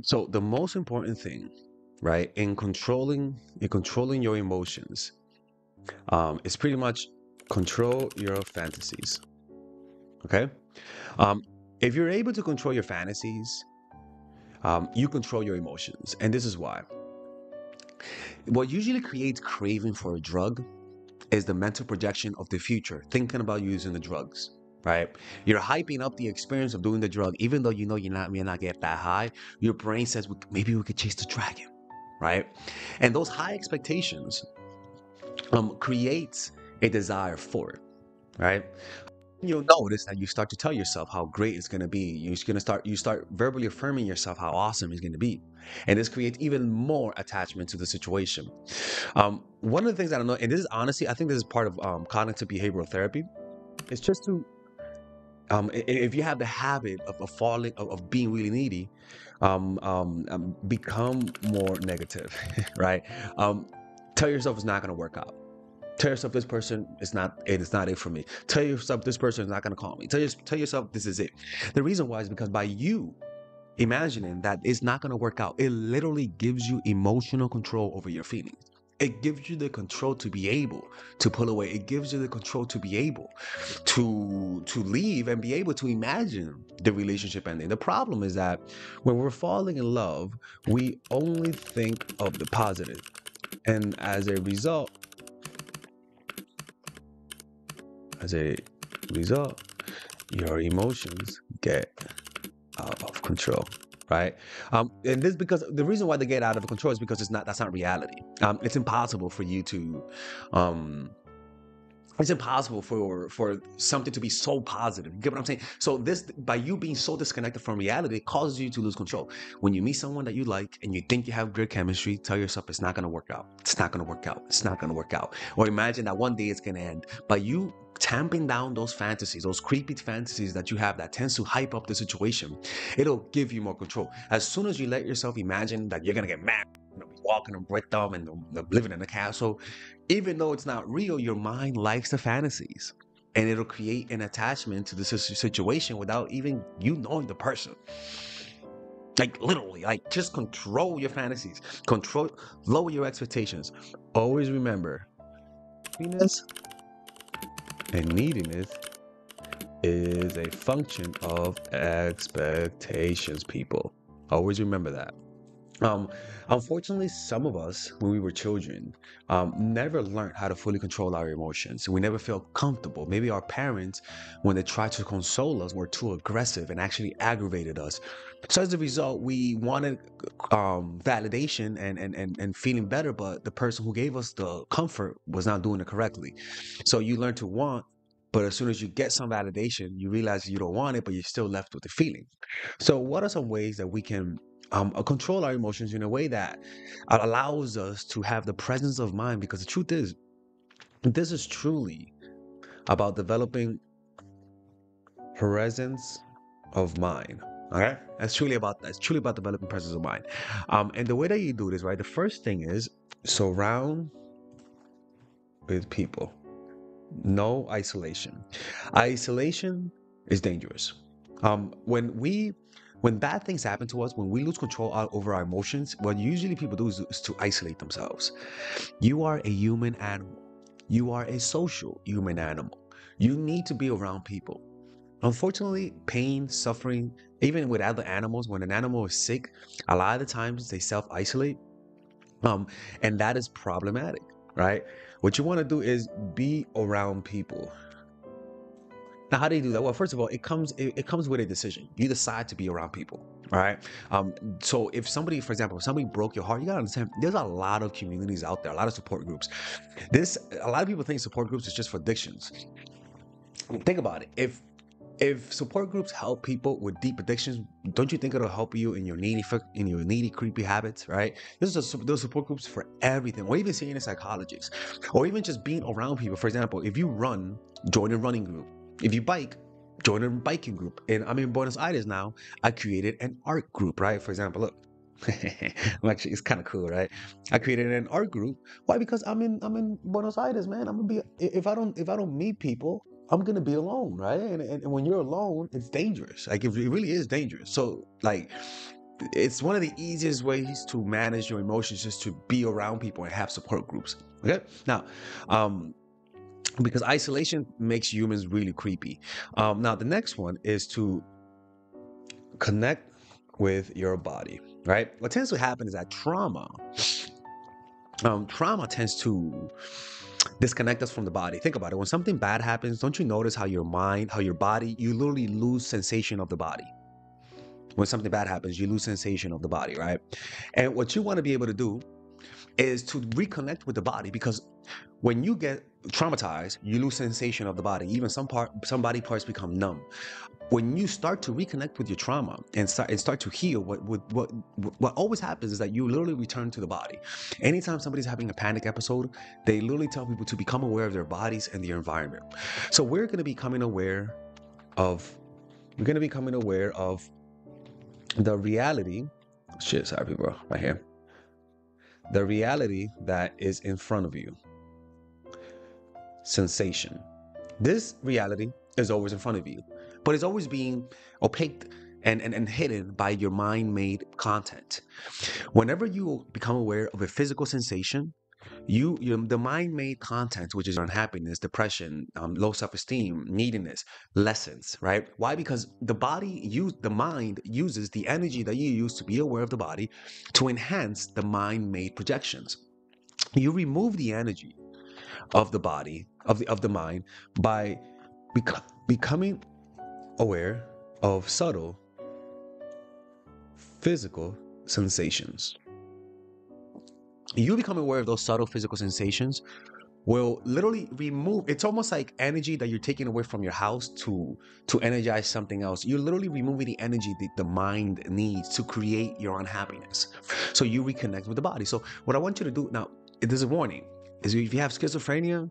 So the most important thing, right, in controlling your emotions, is pretty much control your fantasies. Okay. Um, if you're able to control your fantasies, you control your emotions, and this is why. What usually creates craving for a drug is the mental projection of the future, thinking about using the drugs, right? You're hyping up the experience of doing the drug, even though you know you're not get that high. Your brain says maybe we could chase the dragon, right? And those high expectations creates a desire for it, right? You'll notice that you start to tell yourself how great it's going to be. You start verbally affirming yourself how awesome it's going to be, and this creates even more attachment to the situation. One of the things I don't know, and this is honestly, I think this is part of cognitive behavioral therapy. It's just to if you have the habit of falling of being really needy, become more negative, right? Um, tell yourself it's not going to work out. Tell yourself this person is not it is not it for me. Tell yourself this person is not going to call me. Tell yourself this is it. The reason why is because by you imagining that it's not going to work out, it literally gives you emotional control over your feelings. It gives you the control to be able to pull away. It gives you the control to be able to leave and be able to imagine the relationship ending. The problem is that when we're falling in love, we only think of the positive, and as a result, your emotions get out of control, right? And this because the reason why they get out of control is because that's not reality. It's impossible for you to, um, it's impossible for something to be so positive. You get what I'm saying? So this, by you being so disconnected from reality, it causes you to lose control. When you meet someone that you like and you think you have good chemistry, tell yourself it's not going to work out. It's not going to work out. It's not going to work out. Or imagine that one day it's going to end. By you tamping down those fantasies, those creepy fantasies that you have that tends to hype up the situation, it'll give you more control. As soon as you let yourself imagine that you're going to get mad, walking on rhythm and living in a castle, even though it's not real, your mind likes the fantasies, and it'll create an attachment to the situation without even you knowing the person. Like literally, like just control your fantasies, control, lower your expectations. Always remember, happiness and neediness is a function of expectations, people. Always remember that. Um, Unfortunately, some of us, when we were children, never learned how to fully control our emotions. We never felt comfortable. Maybe our parents, when they tried to console us, were too aggressive and actually aggravated us. So as a result, we wanted validation and feeling better, but the person who gave us the comfort was not doing it correctly. So you learn to want, but as soon as you get some validation, you realize you don't want it, but you're still left with the feeling. So, what are some ways that we can control our emotions in a way that allows us to have the presence of mind? Because the truth is, this is truly about developing presence of mind. Okay, that's truly about that. It's truly about developing presence of mind. And the way that you do this, right? The first thing is surround with people. No isolation. Isolation is dangerous. When bad things happen to us, when we lose control over our emotions, what usually people do is to isolate themselves. You are a human animal. You are a social human animal. You need to be around people. Unfortunately, pain, suffering, even with other animals, when an animal is sick, a lot of the times they self-isolate. Um, and that is problematic, right? What you want to do is be around people. Now, how do you do that? Well, first of all, it comes with a decision. You decide to be around people. All right. So if somebody, for example, if somebody broke your heart, you gotta understand there's a lot of communities out there, a lot of support groups. A lot of people think support groups is just for addictions. Think about it. If support groups help people with deep addictions, don't you think it'll help you in your needy, creepy habits, right? Those support groups for everything, or even seeing a psychologist, or even just being around people. For example, if you run, join a running group. If you bike, join a biking group. And I'm in Buenos Aires now. I created an art group, right? For example, look. Actually, it's kind of cool, right? I created an art group. Why? Because I'm in Buenos Aires, man. I'm gonna be if I don't meet people, I'm gonna be alone, right? And when you're alone, it's dangerous. Like it really is dangerous. So like it's one of the easiest ways to manage your emotions, just to be around people and have support groups. Okay, now, um, because isolation makes humans really creepy. Now, the next one is to connect with your body. Right? What tends to happen is that trauma tends to disconnect us from the body. Think about it. When something bad happens, don't you notice how your mind, how your body, you literally lose sensation of the body. When something bad happens, you lose sensation of the body, right? And what you want to be able to do is to reconnect with the body, because when you get traumatized, you lose sensation of the body. Even some body parts become numb. When you start to reconnect with your trauma and start to heal, what always happens is that you literally return to the body. Anytime somebody's having a panic episode, they literally tell people to become aware of their bodies and their environment. So of we're going to be becoming aware of the reality. Shit, sorry, people, right here. The reality that is in front of you. Sensation. This reality is always in front of you, but it's always being opaque and hidden by your mind-made content. Whenever you become aware of a physical sensation, the mind-made content, which is unhappiness, depression, low self-esteem, neediness, lessens, right? Why? Because the mind uses the energy that you use to be aware of the body to enhance the mind-made projections. You remove the energy of the body, of the mind, by becoming aware of subtle physical sensations. You become aware of those subtle physical sensations will literally remove, it's almost like energy that you're taking away from your house to energize something else. You're literally removing the energy that the mind needs to create your unhappiness. So you reconnect with the body. So what I want you to do now, there's a warning, is if you have schizophrenia,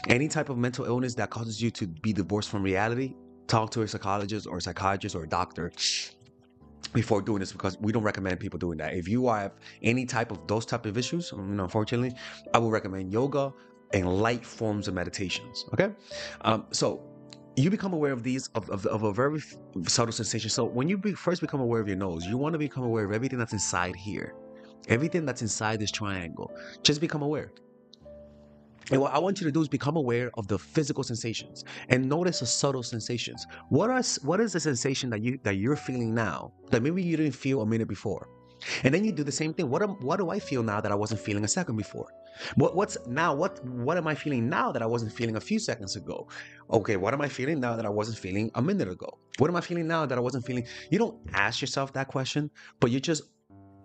any type of mental illness that causes you to be divorced from reality, talk to a psychologist or a psychiatrist or a doctor before doing this, because we don't recommend people doing that. If you have any type of those type of issues, unfortunately, I will recommend yoga and light forms of meditations. Okay, so you become aware of these of a very subtle sensation. So when you first become aware of your nose, you want to become aware of everything that's inside here, everything that's inside this triangle. Just become aware. And what I want you to do is become aware of the physical sensations and notice the subtle sensations. What is the sensation that you're feeling now that maybe you didn't feel a minute before? And then you do the same thing. What do I feel now that I wasn't feeling a second before? What am I feeling now that I wasn't feeling a few seconds ago? Okay, what am I feeling now that I wasn't feeling a minute ago? What am I feeling now that I wasn't feeling? You don't ask yourself that question, but you're just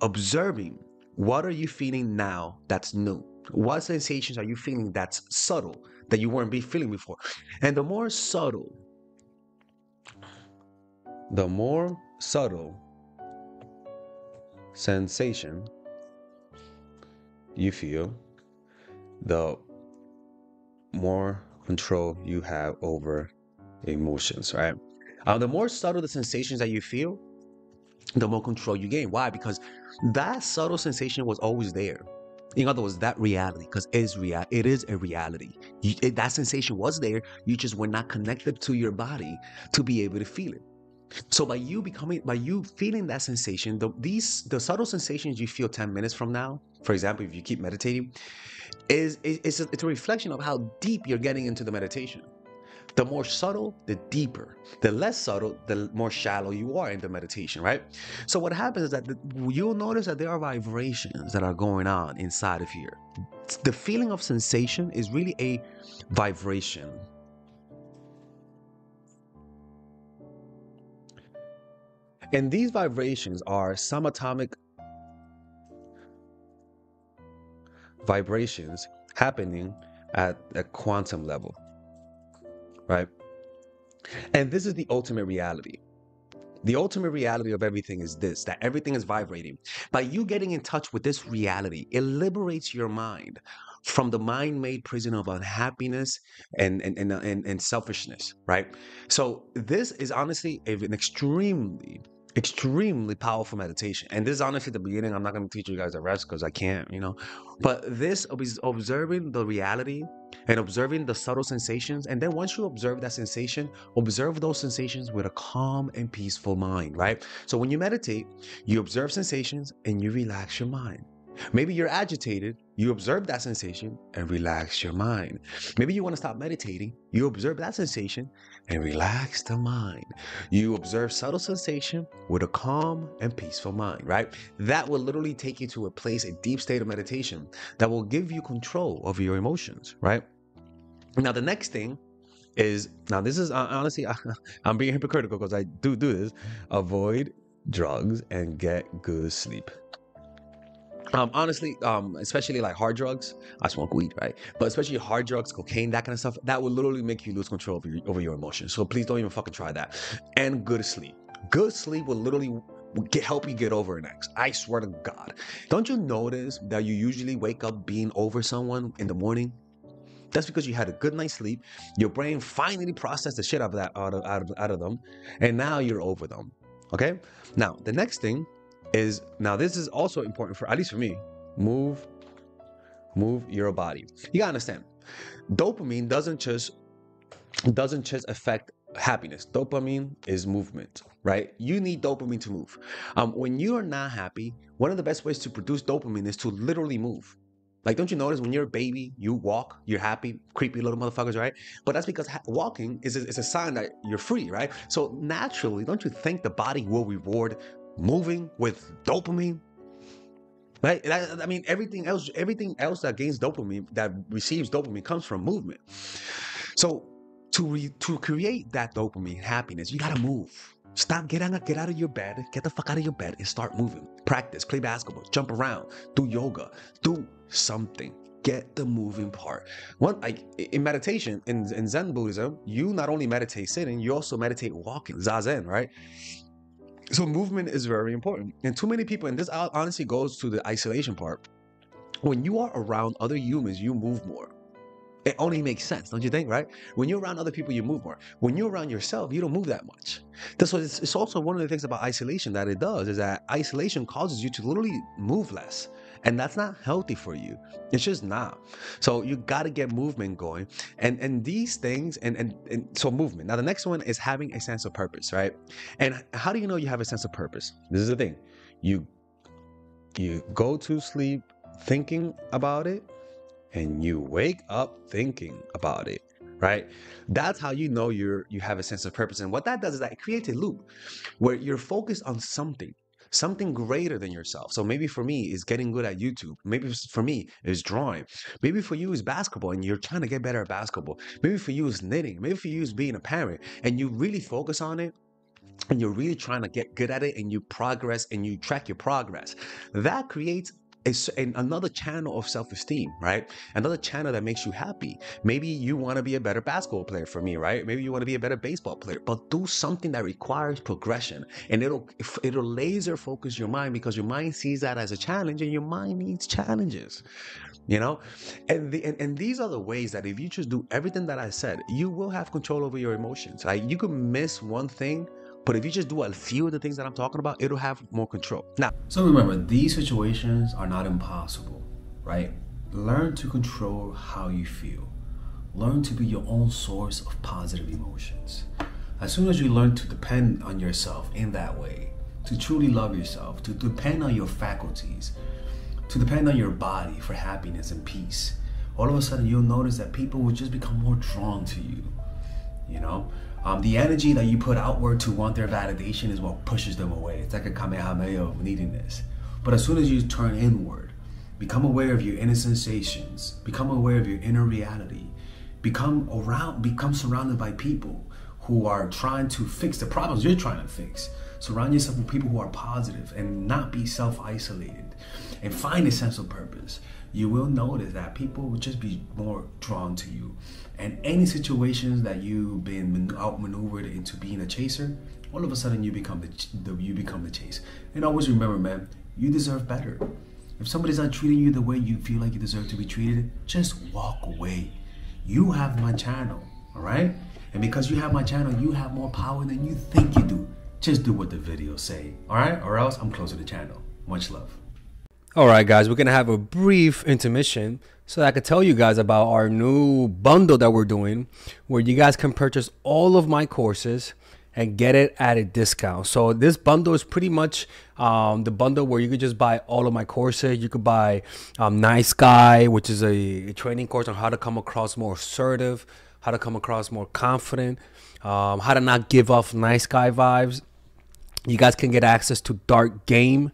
observing. What are you feeling now that's new? What sensations are you feeling that's subtle that you weren't feeling before? And the more subtle sensation you feel, the more control you have over emotions, right? The more subtle the sensations that you feel, the more control you gain. Why? Because that subtle sensation was always there. In other words, that reality, because it is a reality. That sensation was there. You just were not connected to your body to be able to feel it. So by you feeling that sensation, the subtle sensations you feel 10 minutes from now, for example, if you keep meditating, it's a reflection of how deep you're getting into the meditation. The more subtle, the deeper. The less subtle, the more shallow you are in the meditation, right? So what happens is that you'll notice that there are vibrations that are going on inside of here. The feeling of sensation is really a vibration. And these vibrations are subatomic vibrations happening at a quantum level, right? And this is the ultimate reality. The ultimate reality of everything is this, that everything is vibrating. By you getting in touch with this reality, it liberates your mind from the mind-made prison of unhappiness and selfishness, right? So this is honestly an extremely extremely powerful meditation. And this is honestly the beginning. I'm not going to teach you guys the rest because I can't, But this is observing the reality and observing the subtle sensations. And then once you observe that sensation, observe those sensations with a calm and peaceful mind, right? So when you meditate, you observe sensations and you relax your mind. Maybe you're agitated, you observe that sensation and relax your mind. Maybe you want to stop meditating, you observe that sensation and relax the mind. You observe subtle sensation with a calm and peaceful mind, right? That will literally take you to a place, a deep state of meditation that will give you control over your emotions, right? Now, the next thing is, now this is honestly, I'm being hypocritical because I do this, avoid drugs and get good sleep. Honestly, especially like hard drugs, I smoke weed, right? But especially hard drugs, cocaine, that kind of stuff, that will literally make you lose control over your emotions. So please don't even fucking try that. And good sleep. Good sleep will literally help you get over an ex. I swear to God. Don't you notice that you usually wake up being over someone in the morning? That's because you had a good night's sleep. Your brain finally processed the shit out of them, and now you're over them. Okay? Now, the next thing is, now this is also important for, at least for me, move your body. You gotta understand, dopamine doesn't just affect happiness. Dopamine is movement, right? You need dopamine to move. When you are not happy, one of the best ways to produce dopamine is to literally move. Like, don't you notice when you're a baby, you walk, you're happy, creepy little motherfuckers, right? But that's because walking is a sign that you're free, right? So naturally, don't you think the body will reward moving with dopamine, right? I mean, everything else that gains dopamine, that receives dopamine, comes from movement. So to create that dopamine happiness, you gotta move. Stop, get out of your bed, get the fuck out of your bed and start moving. Practice, play basketball, jump around, do yoga, do something. Get the moving part. In meditation, in Zen Buddhism, you not only meditate sitting, you also meditate walking, zazen, right? So movement is very important. And too many people, and this honestly goes to the isolation part, when you are around other humans, you move more. It only makes sense, don't you think, right? When you're around other people, you move more. When you're around yourself, you don't move that much. That's what it's also one of the things about isolation that it does, is that isolation causes you to literally move less. And that's not healthy for you. It's just not. So you got to get movement going. And these things, and so movement. Now, the next one is having a sense of purpose, right? And how do you know you have a sense of purpose? This is the thing. You go to sleep thinking about it, and you wake up thinking about it, right? That's how you know you have a sense of purpose. And what that does is that it creates a loop where you're focused on something greater than yourself. So maybe for me is getting good at YouTube. Maybe for me is drawing. Maybe for you is basketball and you're trying to get better at basketball. Maybe for you is knitting. Maybe for you is being a parent, and you really focus on it. And you're really trying to get good at it, and you progress and you track your progress. That creates another channel of self-esteem, right? Another channel that makes you happy. Maybe you want to be a better basketball player, for me, right? Maybe you want to be a better baseball player, but do something that requires progression, and it'll laser focus your mind, because your mind sees that as a challenge, and your mind needs challenges, and these are the ways that if you just do everything that I said, you will have control over your emotions. Like, you could miss one thing, but if you just do a few of the things that I'm talking about, it'll have more control. Now, so remember, these situations are not impossible, right? Learn to control how you feel. Learn to be your own source of positive emotions. As soon as you learn to depend on yourself in that way, to truly love yourself, to depend on your faculties, to depend on your body for happiness and peace, all of a sudden you'll notice that people will just become more drawn to you, The energy that you put outward to want their validation is what pushes them away. It's like a kamehameha of neediness. But as soon as you turn inward, become aware of your inner sensations, become aware of your inner reality, become surrounded by people who are trying to fix the problems you're trying to fix. Surround yourself with people who are positive and not be self-isolated, and find a sense of purpose. You will notice that people will just be more drawn to you. And any situations that you've been outmaneuvered into being a chaser, all of a sudden you become the chase. And always remember, man, you deserve better. If somebody's not treating you the way you feel like you deserve to be treated, just walk away. You have my channel, all right? And because you have my channel, you have more power than you think you do. just do what the videos say, all right? Or else I'm closing the channel. Much love. All right, guys, we're going to have a brief intermission so that I can tell you guys about our new bundle that we're doing where you guys can purchase all of my courses and get it at a discount. So this bundle is pretty much the bundle where you could just buy all of my courses. You could buy Nice Guy, which is a training course on how to come across more assertive, how to come across more confident, how to not give off nice guy vibes. You guys can get access to Dark Game,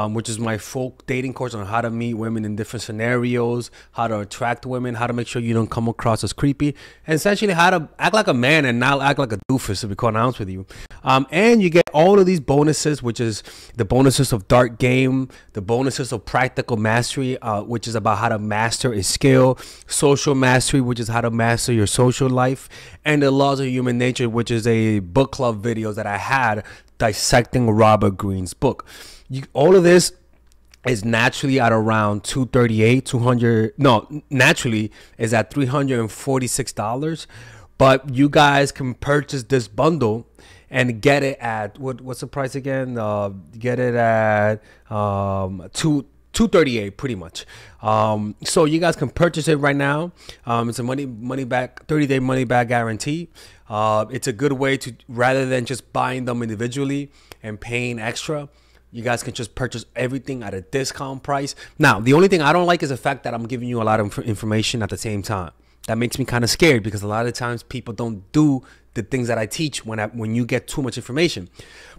which is my full dating course on how to meet women in different scenarios, how to attract women, how to make sure you don't come across as creepy, and essentially how to act like a man and not act like a doofus, to be quite honest with you. And you get all of these bonuses, which is the bonuses of Dark Game, the bonuses of Practical Mastery, which is about how to master a skill, Social Mastery, which is how to master your social life, and the Laws of Human Nature, which is a book club videos that I had dissecting Robert Greene's book. All of this is naturally at around naturally is at $346, but you guys can purchase this bundle and get it at what's the price again? Get it at $238 pretty much. So you guys can purchase it right now. It's a money back 30-day money back guarantee. It's a good way to, rather than just buying them individually and paying extra, you guys can just purchase everything at a discount price. Now, the only thing I don't like is the fact that I'm giving you a lot of information at the same time. That makes me kind of scared because a lot of times people don't do the things that I teach when you get too much information.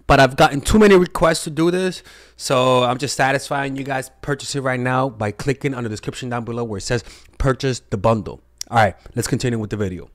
But I've gotten too many requests to do this, so I'm just satisfying you guys. Purchase it right now by clicking on the description down below where it says purchase the bundle. All right, let's continue with the video.